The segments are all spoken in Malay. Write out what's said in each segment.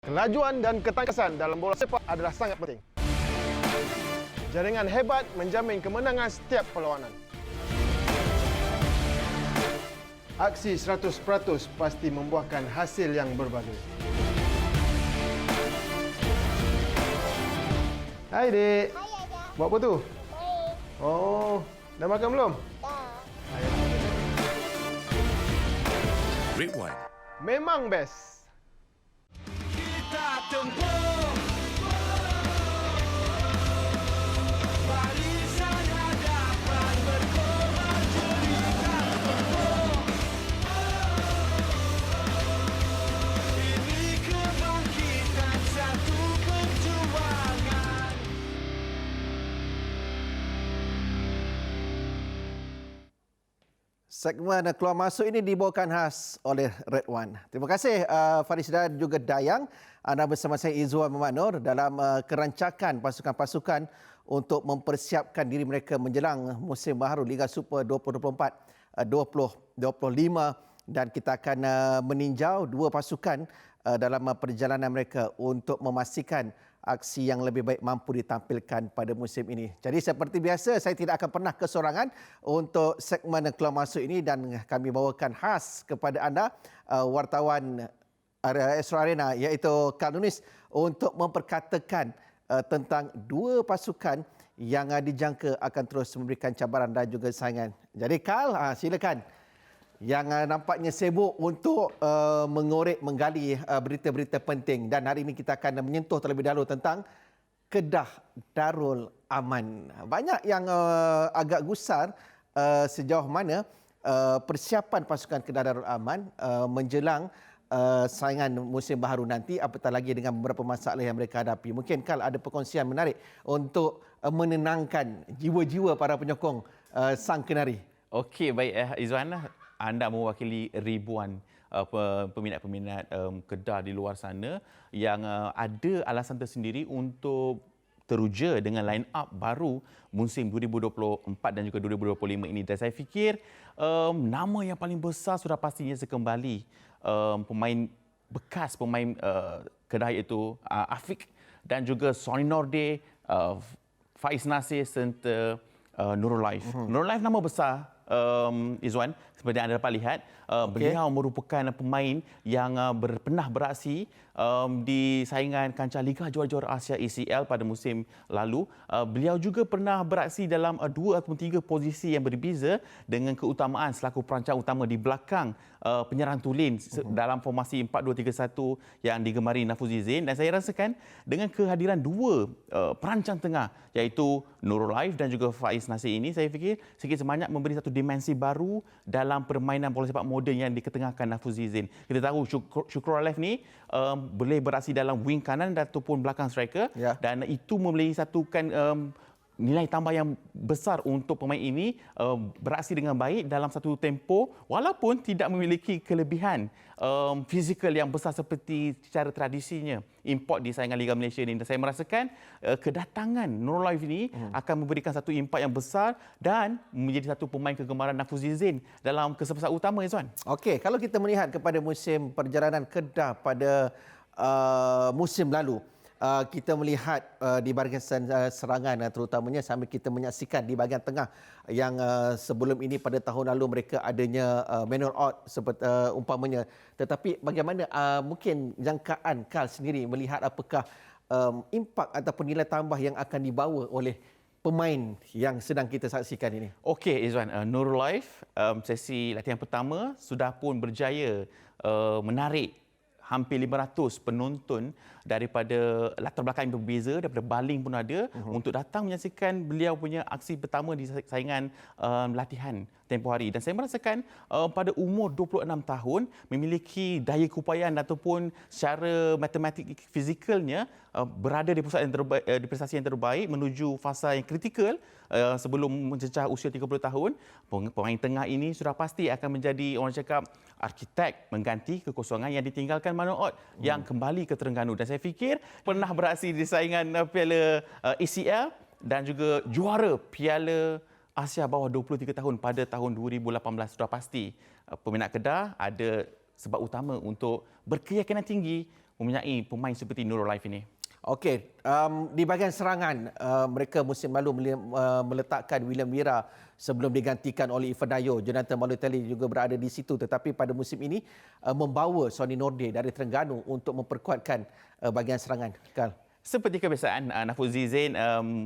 Kelajuan dan ketangkasan dalam bola sepak adalah sangat penting. Jaringan hebat menjamin kemenangan setiap perlawanan. Aksi 100% pasti membuahkan hasil yang berbagai. Hai, Dek. Hai, Ayah. Buat apa tu? Baik. Oh, dah makan belum? Dah. Red One. Memang best. Kita tempuh barisan hadapan berkorban cerita tempuh. Ini kebangkitan satu perjuangan. Segmen Keluar Masuk ini dibawakan khas oleh Red One. Terima kasih Faris dan juga Dayang. Anda bersama saya Izzuan Muhammad Nur dalam kerancakan pasukan-pasukan untuk mempersiapkan diri mereka menjelang musim baharu Liga Super 2024-2025 dan kita akan meninjau dua pasukan dalam perjalanan mereka untuk memastikan aksi yang lebih baik mampu ditampilkan pada musim ini. Jadi seperti biasa, saya tidak akan pernah kesorangan untuk segmen Keluar Masuk ini dan kami bawakan khas kepada anda wartawan Astro Arena iaitu Kak Nunis untuk memperkatakan tentang dua pasukan yang dijangka akan terus memberikan cabaran dan juga saingan. Jadi Kal, silakan. Yang nampaknya sibuk untuk mengorek, menggali berita-berita penting. Dan hari ini kita akan menyentuh terlebih dahulu tentang Kedah Darul Aman. Banyak yang agak gusar sejauh mana persiapan pasukan Kedah Darul Aman menjelang saingan musim baharu nanti, apatah lagi dengan beberapa masalah yang mereka hadapi. Mungkin Kal ada perkongsian menarik untuk menenangkan jiwa-jiwa para penyokong Sang Kenari. Okey, baik Izzuan. Anda mewakili ribuan peminat-peminat Kedah di luar sana yang ada alasan tersendiri untuk teruja dengan line up baru musim 2024 dan juga 2025 ini. Dan saya fikir nama yang paling besar sudah pastinya sekembali pemain bekas pemain Kedah iaitu Afiq dan juga Sony Norde, Faiz Nasir serta Nurul Laif. Nurul Laif nama besar Izzuan, seperti yang anda dapat lihat, beliau merupakan pemain yang pernah beraksi di saingan kancah Liga Juara-Juara Asia ACL pada musim lalu. Beliau juga pernah beraksi dalam 2 ataupun 3 posisi yang berbeza dengan keutamaan selaku perancang utama di belakang penyerang tulen dalam formasi 4-2-3-1 yang digemari Nafuzi Zain. Dan saya rasakan dengan kehadiran dua perancang tengah iaitu Nurul Laif dan juga Faiz Nasir ini, saya fikir sikit sebanyak memberi satu dimensi baru dalam permainan bola sepak moden yang diketengahkan Nafuzi Zain. Kita tahu Syukrul Laif ni boleh beraksi dalam wing kanan ataupun belakang striker, dan itu memberi satu nilai tambah yang besar untuk pemain ini beraksi dengan baik dalam satu tempo walaupun tidak memiliki kelebihan fizikal yang besar seperti secara tradisinya import di saingan Liga Malaysia ini. Dan saya merasakan kedatangan Nurul Laif ini akan memberikan satu impak yang besar dan menjadi satu pemain kegemaran Nafuzi Zain dalam kesempatan utama, Izzuan. Okey, kalau kita melihat kepada musim perjalanan Kedah pada musim lalu, kita melihat di bahagian serangan terutamanya sambil kita menyaksikan di bahagian tengah yang sebelum ini pada tahun lalu mereka adanya manual out seperti umpamanya. Tetapi bagaimana mungkin jangkaan Kal sendiri melihat apakah impak ataupun nilai tambah yang akan dibawa oleh pemain yang sedang kita saksikan ini? Okey, Izzuan, Nurul Laif sesi latihan pertama sudah pun berjaya menarik hampir 500 penonton daripada latar belakang yang berbeza, daripada baling pun ada, untuk datang menyaksikan beliau punya aksi pertama di saingan latihan tempoh hari. Dan saya merasakan pada umur 26 tahun memiliki daya keupayaan ataupun secara matematik fizikalnya berada di pusat yang terbaik, di prestasi yang terbaik menuju fasa yang kritikal sebelum mencecah usia 30 tahun. Pemain tengah ini sudah pasti akan menjadi, orang cakap, arkitek mengganti kekosongan yang ditinggalkan Manoot yang kembali ke Terengganu. Dan saya fikir pernah beraksi di saingan Piala ACL dan juga juara Piala Asia bawah 23 tahun pada tahun 2018. Sudah pasti peminat Kedah ada sebab utama untuk berkeyakinan tinggi mempunyai pemain seperti Nurul Laif ini. Okey, di bahagian serangan, mereka musim lalu meletakkan William Wira sebelum digantikan oleh Irfan Dayo. Jonathan Balotelli juga berada di situ, tetapi pada musim ini membawa Sonny Nordin dari Terengganu untuk memperkuatkan bahagian serangan. Kal. Seperti kebiasaan, Nafuzi Zain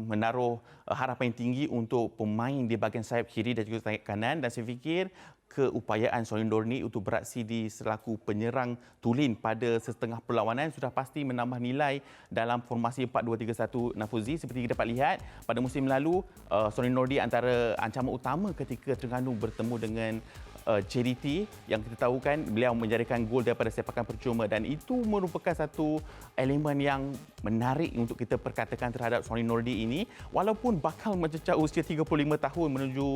menaruh harapan tinggi untuk pemain di bahagian sayap kiri dan juga sayap kanan, dan saya fikir keupayaan Sonny Nordin untuk beraksi di selaku penyerang tulen pada setengah perlawanan sudah pasti menambah nilai dalam formasi 4-2-3-1 Nafuzi. Seperti kita dapat lihat pada musim lalu, Sonny Nordin antara ancaman utama ketika Terengganu bertemu dengan JDT, yang kita tahu kan beliau menjadikan gol daripada sepakan percuma, dan itu merupakan satu elemen yang menarik untuk kita perkatakan terhadap Sonny Nordin ini. Walaupun bakal mencecah usia 35 tahun menuju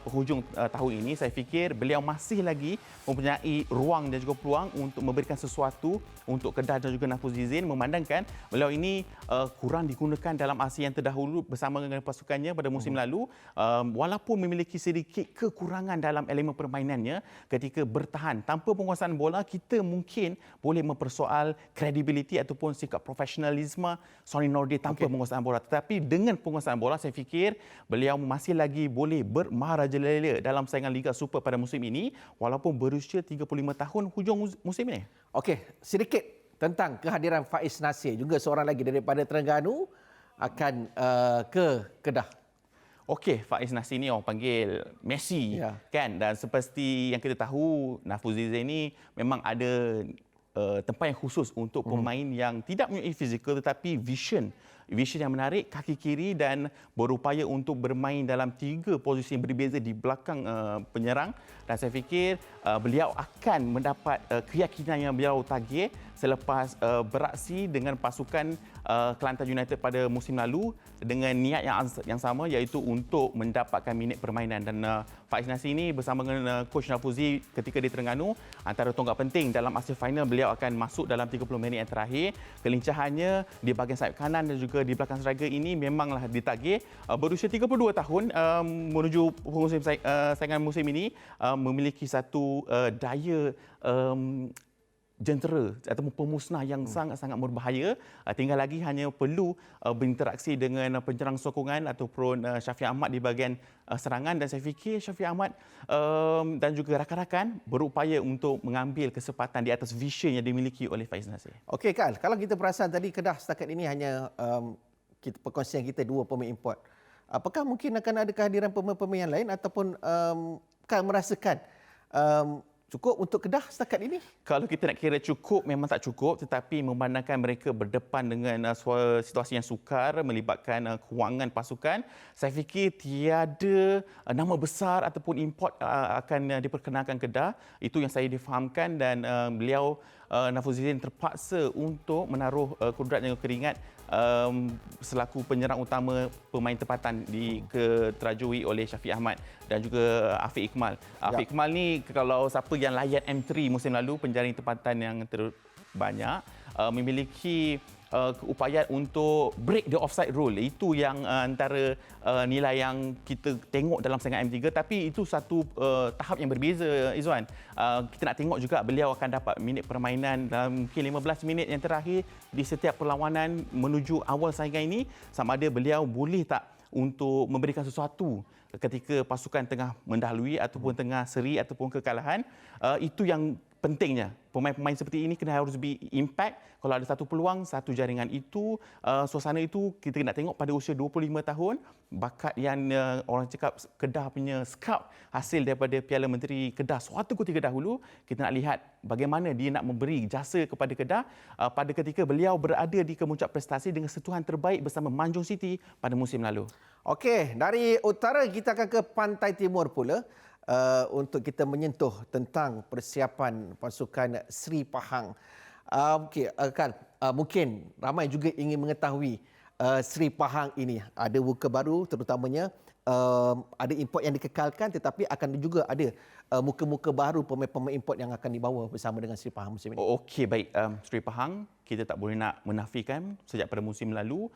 penghujung tahun ini, saya fikir beliau masih lagi mempunyai ruang dan juga peluang untuk memberikan sesuatu untuk Kedah dan juga Nafuzi Zain, memandangkan beliau ini kurang digunakan dalam aksi yang terdahulu bersama dengan pasukannya pada musim lalu, walaupun memiliki sedikit kekurangan dalam elemen permainannya ketika bertahan tanpa penguasaan bola. Kita mungkin boleh mempersoal kredibiliti ataupun sikap profesionalisme Sonny Nordin tanpa penguasaan bola, tetapi dengan penguasaan bola saya fikir beliau masih lagi boleh bermarajalela dalam saingan Liga Super pada musim ini walaupun berusia 35 tahun hujung musim ini. Okey, sedikit tentang kehadiran Faiz Nasir, juga seorang lagi daripada Terengganu, akan ke Kedah. Okey, Faiz Nasir ni orang panggil Messi, kan? Dan seperti yang kita tahu, Nafuzi Zain ni memang ada tempat yang khusus untuk pemain yang tidak mempunyai fizikal tetapi vision yang menarik, kaki kiri, dan berupaya untuk bermain dalam 3 posisi yang berbeza di belakang penyerang. Dan saya fikir beliau akan mendapat keyakinan yang beliau tagih selepas beraksi dengan pasukan Kelantan United pada musim lalu dengan niat yang sama, iaitu untuk mendapatkan minit permainan. Dan Faiz Nasir ini bersama dengan Coach Nafuzi ketika di Terengganu, antara tonggak penting dalam hasil final beliau akan masuk dalam 30 minit yang terakhir. Kelincahannya di bahagian sayap kanan dan juga di belakang striker ini memanglah ditagih. Berusia 32 tahun menuju musim saingan musim ini, memiliki satu daya jentera ataupun pemusnah yang sangat-sangat berbahaya. Tinggal lagi hanya perlu berinteraksi dengan penyerang sokongan ataupun Syafiq Ahmad di bahagian serangan, dan saya fikir Syafiq Ahmad dan juga rakan-rakan berupaya untuk mengambil kesempatan di atas vision yang dimiliki oleh Faiz Nasir. Okey Kal, kalau kita perasan tadi Kedah setakat ini hanya perkongsian kita 2 pemain import. Apakah mungkin akan ada kehadiran pemain-pemain yang lain ataupun Kal merasakan cukup untuk Kedah setakat ini? Kalau kita nak kira cukup, memang tak cukup, tetapi memandangkan mereka berdepan dengan situasi yang sukar melibatkan kewangan pasukan, saya fikir tiada nama besar ataupun import akan diperkenalkan Kedah. Itu yang saya difahamkan, dan beliau Nafuzi Zain terpaksa untuk menaruh kudrat dan keringat selaku penyerang utama pemain tempatan diterajui oleh Syafiq Ahmad dan juga Afiq Iqmal. Afiq Iqmal ni, kalau siapa yang layan M3 musim lalu, penjaring tempatan yang terbanyak, memiliki keupayaan untuk break the offside rule. Itu yang antara nilai yang kita tengok dalam saingan M3, tapi itu satu tahap yang berbeza, Izwan. Kita nak tengok juga beliau akan dapat minit permainan dalam mungkin 15 minit yang terakhir di setiap perlawanan menuju awal saingan ini, sama ada beliau boleh tak untuk memberikan sesuatu ketika pasukan tengah mendahului ataupun tengah seri ataupun kekalahan. Itu yang pentingnya. Pemain-pemain seperti ini kena harus impact. Kalau ada satu peluang, satu jaringan itu, suasana itu kita nak tengok pada usia 25 tahun, bakat yang orang cakap Kedah punya scout hasil daripada Piala Menteri Kedah suatu ketika dahulu. Kita nak lihat bagaimana dia nak memberi jasa kepada Kedah pada ketika beliau berada di kemuncak prestasi dengan sentuhan terbaik bersama Manjung City pada musim lalu. Okey, dari utara kita akan ke pantai timur pula untuk kita menyentuh tentang persiapan pasukan Seri Pahang. Okey, Kal, mungkin ramai juga ingin mengetahui Seri Pahang ini. Ada muka baru, terutamanya ada import yang dikekalkan, tetapi akan juga ada muka-muka baru pemain-pemain import yang akan dibawa bersama dengan Seri Pahang musim ini. Okey, baik. Seri Pahang, kita tak boleh nak menafikan sejak pada musim lalu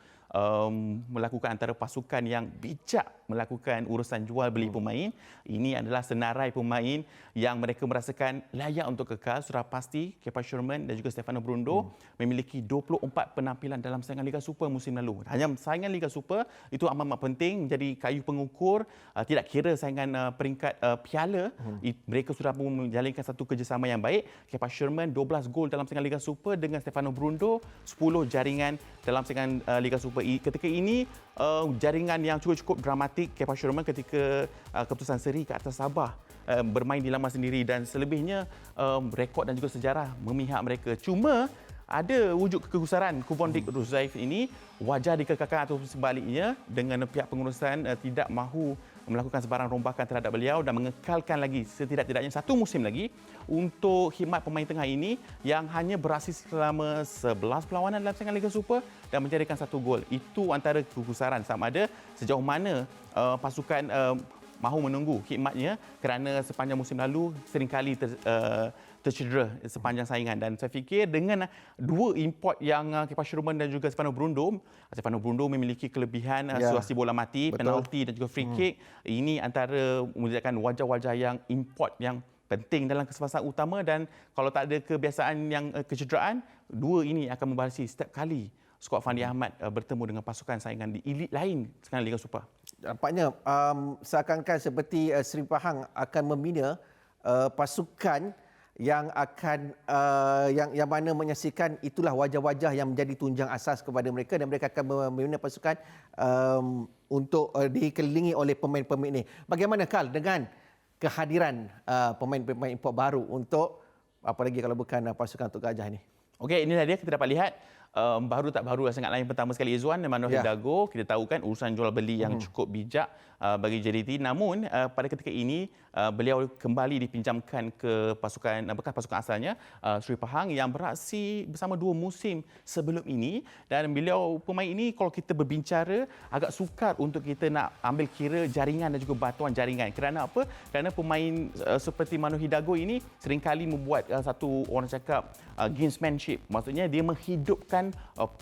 melakukan antara pasukan yang bijak melakukan urusan jual beli pemain. Ini adalah senarai pemain yang mereka merasakan layak untuk kekal. Sudah pasti Kepa Sherman dan juga Stefano Brundo memiliki 24 penampilan dalam saingan Liga Super musim lalu. Hanya saingan Liga Super itu amat penting menjadi kayu pengukur, tidak kira saingan peringkat piala. Mereka sudah menjalinkan satu kerjasama yang baik. Kepa Sherman 12 gol dalam saingan Liga Super dengan Stefano Brundo 10 jaringan dalam saingan Liga Super. Ketika ini jaringan yang cukup dramatik Kepa Sherman ketika keputusan seri ke atas Sabah bermain di laman sendiri, dan selebihnya rekod dan juga sejarah memihak mereka. Cuma ada wujud kegusaran Kuvondik Ruzaif ini, wajar dikekalkan atau sebaliknya dengan pihak pengurusan tidak mahu melakukan sebarang rombakan terhadap beliau dan mengekalkan lagi setidak-tidaknya satu musim lagi untuk khidmat pemain tengah ini yang hanya beraksi selama 11 perlawanan dalam saingan Liga Super dan menjadikan satu gol. Itu antara kegusaran, sama ada sejauh mana pasukan mahu menunggu khidmatnya, kerana sepanjang musim lalu seringkali tercedera sepanjang saingan. Dan saya fikir dengan dua import yang Kepa Sherman dan juga Stefano Brundo memiliki kelebihan situasi bola mati, penalti dan juga free kick. Ini antara menunjukkan wajah-wajah yang import yang penting dalam kesempatan utama, dan kalau tak ada kebiasaan yang kecederaan, dua ini akan membalasi setiap kali skuad Fandi Ahmad bertemu dengan pasukan saingan di elit lain sekarang Liga Super. Nampaknya seakan-akan seperti Seri Pahang akan membina pasukan yang akan yang mana menyaksikan itulah wajah-wajah yang menjadi tunjang asas kepada mereka, dan mereka akan membina pasukan untuk dikelilingi oleh pemain-pemain ini. Bagaimana Karl dengan kehadiran pemain-pemain import baru untuk apa lagi kalau bukan pasukan Tok Gajah ini? Okey, inilah dia, kita dapat lihat baru tak baru sangat lain. Pertama sekali Izzuan Emmanuel Hidalgo, kita tahu kan urusan jual beli yang cukup bijak bagi JDT. Namun pada ketika ini beliau kembali dipinjamkan ke pasukan bekas pasukan asalnya Seri Pahang yang beraksi bersama 2 musim sebelum ini, dan beliau pemain ini kalau kita berbicara agak sukar untuk kita nak ambil kira jaringan dan juga batuan jaringan. Kerana apa? Kerana pemain seperti Emmanuel Hidalgo ini seringkali membuat satu orang cakap gamesmanship. Maksudnya dia menghidupkan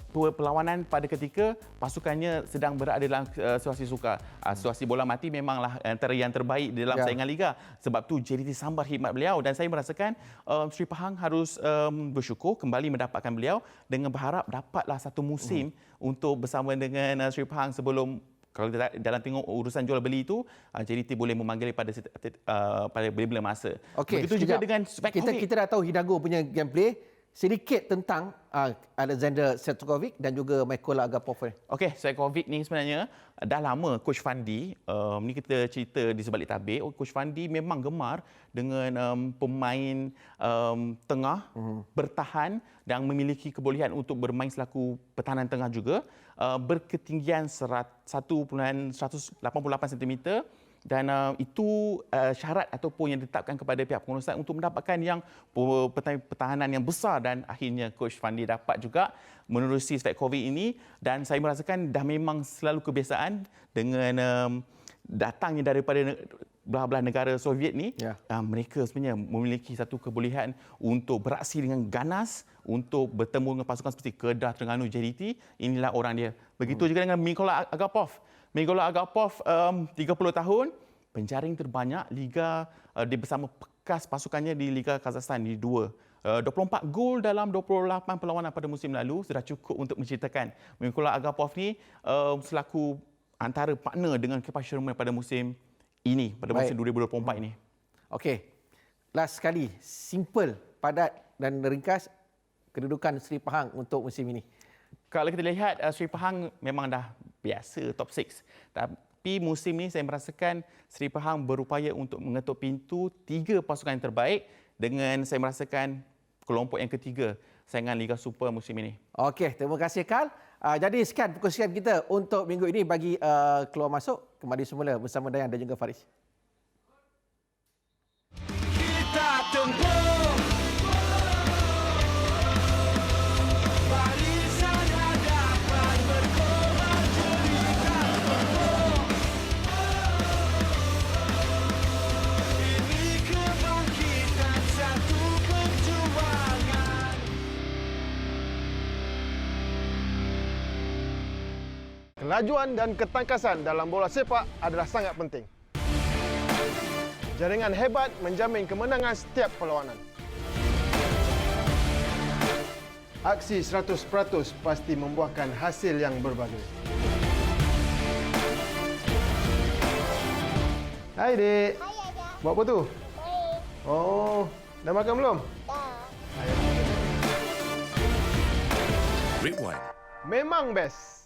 perlawanan pada ketika pasukannya sedang berada dalam situasi sukar. Situasi bola mati memanglah antara yang terbaik dalam saingan liga. Sebab tu JDT sambar khidmat beliau, dan saya merasakan Seri Pahang harus bersyukur kembali mendapatkan beliau dengan berharap dapatlah satu musim untuk bersama dengan Seri Pahang sebelum, kalau dalam tengok urusan jual beli itu, JDT boleh memanggil pada bila-bila masa. Okey, begitu juga dengan kita dah tahu Hidalgo punya gameplay. Sedikit tentang Alexander Svetkovic dan juga Mykola Agapov. Okey, Svetkovic ni sebenarnya dah lama Coach Fandi, ni kita cerita di sebalik tabir, Coach Fandi memang gemar dengan pemain tengah bertahan dan memiliki kebolehan untuk bermain selaku pertahanan tengah juga, berketinggian 1.188 cm. Dan itu syarat ataupun yang ditetapkan kepada pihak pengurusan untuk mendapatkan yang pertahanan yang besar, dan akhirnya Coach Fandi dapat juga menerusi Svetkovic ini, dan saya merasakan dah memang selalu kebiasaan dengan datangnya daripada belah-belah negara Soviet ni. Mereka sebenarnya memiliki satu kebolehan untuk beraksi dengan ganas untuk bertemu dengan pasukan seperti Kedah, Terengganu, JDT. Inilah orang dia. Begitu juga dengan Mykola Agapov. Mykola Agapov 30 tahun, penjaring terbanyak liga dia bersama bekas pasukannya di Liga Kazakhstan di 24 gol dalam 28 perlawanan pada musim lalu sudah cukup untuk menceritakan Mykola Agapov ni selaku antara partner dengan Kepa Sherman pada musim ini, pada musim 2024 ini. Okey. Last sekali, simple, padat dan ringkas kedudukan Seri Pahang untuk musim ini. Kalau kita lihat Seri Pahang memang dah biasa top 6. Tapi musim ini saya merasakan Seri Pahang berupaya untuk mengetuk pintu 3 pasukan yang terbaik dengan saya merasakan kelompok yang ketiga saingan Liga Super musim ini. Okey, terima kasih Karl. Jadi sekian perkongsian kita untuk minggu ini bagi keluar masuk. Kembali semula bersama Dayan dan juga Faris. Kita tempur barisan hadapan berkobar jeritan tempur. Kelajuan dan ketangkasan dalam bola sepak adalah sangat penting. Jaringan hebat menjamin kemenangan setiap perlawanan. Aksi 100% pasti membuahkan hasil yang berbaloi. Hai, Dek. Hai, Ayah. Buat apa tu? Baik. Oh, dah makan belum? Dah. Red One. Memang best.